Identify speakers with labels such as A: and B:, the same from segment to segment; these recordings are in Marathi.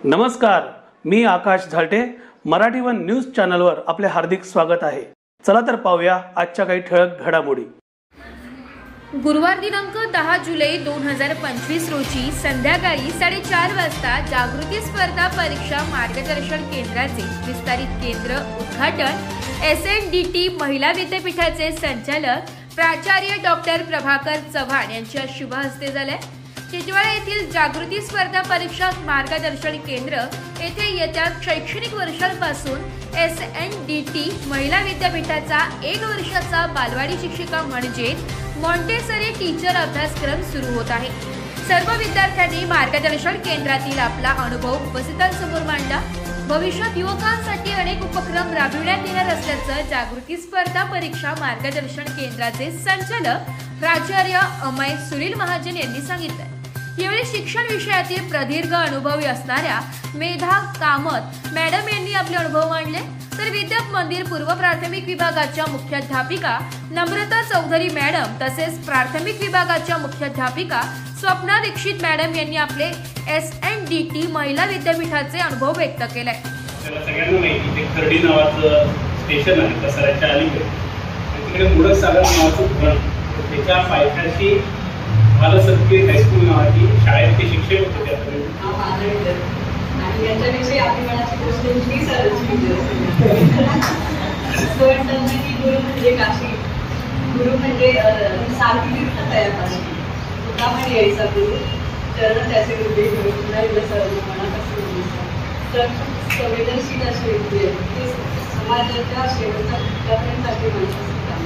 A: नमस्कार, मी आकाश झालटे. मराठी वन न्यूज चॅनलवर आपले हार्दिक स्वागत आहे. चला तर पाहूया आजच्या काही ठळक घडामोडी.
B: गुरुवार दिनांक 10 जुलै 2025 रोजी संध्याकाळी 4:30 वाजता जागृती स्पर्धा परीक्षा मार्गदर्शन केंद्राचे विस्तारित केंद्र उद्घाटन SNDT महिला विद्यापीठाचे संचालक प्राचार्य डॉक्टर प्रभाकर चव्हाण यांच्या शुभ हस्ते झाले. टिटवाळा येथील जागृती स्पर्धा परीक्षा मार्गदर्शन केंद्र येथे येत्या शैक्षणिक वर्षापासून SNDT महिला विद्यापीठाचा 1 वर्षाचा बालवाडी शिक्षिका म्हणजे मॉन्टेसरी टीचर अभ्यासक्रम सुरू होत आहे. सर्व विद्यार्थ्यांनी मार्गदर्शन केंद्रातील आपला अनुभव उपस्थितांसमोर मांडला. भविष्यात युवकांसाठी अनेक उपक्रम राबविण्यात येणार असल्याचं जागृती स्पर्धा परीक्षा मार्गदर्शन केंद्राचे संचालक प्राचार्य अमय सुनील महाजन यांनी सांगितलं. यावेळी शिक्षण विषयातील प्रदीर्घ अनुभवी असणाऱ्या मेधा कामत मॅडम यांनी आपले अनुभव मांडले, तर विद्याप मंदिर पूर्व प्राथमिक विभागाच्या मुख्याध्यापिका नम्रता चौधरी मॅडम तसेच प्राथमिक विभागाच्या मुख्याध्यापिका स्वप्ना दीक्षित मॅडम यांनी आपले SNDT महिला विद्यापीठाचे अनुभव व्यक्त केले.
C: सगळ्यांना माहिती आहे खर्डी नावाचं स्टेशन आहे कसाऱ्याच्या अलीकडे. तिकडे मुडक सागर नावाचं धरण, त्याच्या पायथ्याशी बालसंस्कृत हायस्कूल नावाची शाळेचे शिक्षक होते.
D: आणि याच्याविषयी अभिमानाची गोष्ट ही गुरु म्हणजे काशी, गुरु म्हणजे सारखी तयार तुका पण यायचा गुरु चरण त्याचे हृदय गुरु पुन्हा सर्व मनापासून तर संवेदनशील असे व्यक्ती ते समाजाच्या शेवटच्या टप्प्यापर्यंत आपली माणसाचं काम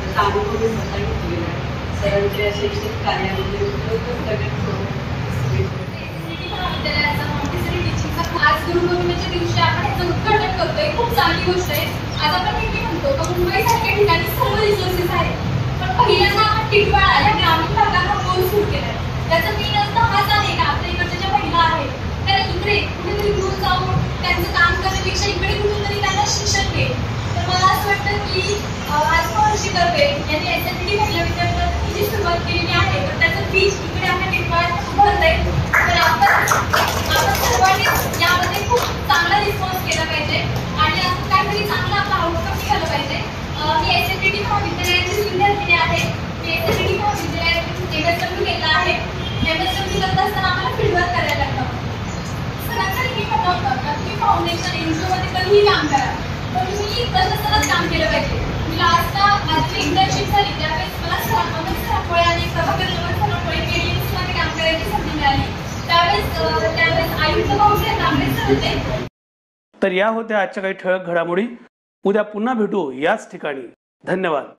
D: त्याचा अनुभव मी स्वतः घेतलेला आहे. सरांच्या शैक्षणिक कार्यामध्ये
E: आज गुरुपौर्णिमेच्या दिवशी आपण याचं उद्घाटन करतोय. खूप चांगली गोष्ट आहे. आज आपण नेहमी म्हणतो का मुंबईसारख्या ठिकाणी सर्व रिसोर्सेस आहेत, पण पहिल्यांदा आपण टिटवाळा या ग्रामीण भागात हा कोर्स सुरू केला आहे. त्याचा मेन अर्थ हाच आहे का आपल्या इकडच्या ज्या महिला आहेत त्या इकडे कुठेतरी दूर जाऊन त्यांचं काम करण्यापेक्षा इकडे कुठेतरी त्यांना शिक्षण मिळेल. तर मला असं वाटतं की आज महर्षी कर्वे यांनी SNDT महिला विद्यापीठाची जी सुरुवात केलेली आहे तर त्याचं बीज इकडे आपल्या टिटवाळ्यात उभरतंय. तर आपण सर्वांनी यामध्ये खूप चांगला रिस्पॉन्स केला पाहिजे आणि आपण काहीतरी चांगला आपला आउटकम निघाला पाहिजे. मी SNDT महाविद्यालयाची विद्यार्थिनी आहे. मी SNDT महाविद्यालयातून MSW केला आहे. MSW करत असताना आम्हाला फील्डवर्क करायला लागतं. सरांचं मी म्हटलं होतं का तुम्ही फाउंडेशन NGOमध्ये कधीही काम करा, पण तुम्ही तसंच काम केलं पाहिजे. मी लास्टला माझी इंटर्नशिप झाली त्यावेळेस मला सरांमुळे आणि प्रभाकर सरांमुळे KDMCमध्ये काम करायची संधी मिळाली. त्यावेळेस आयुक्त भाऊसाहेब नागरे सर होते.
A: तर या होत्या आजच्या काही ठळक घडामोडी. उद्या पुन्हा भेटू याच ठिकाणी. धन्यवाद.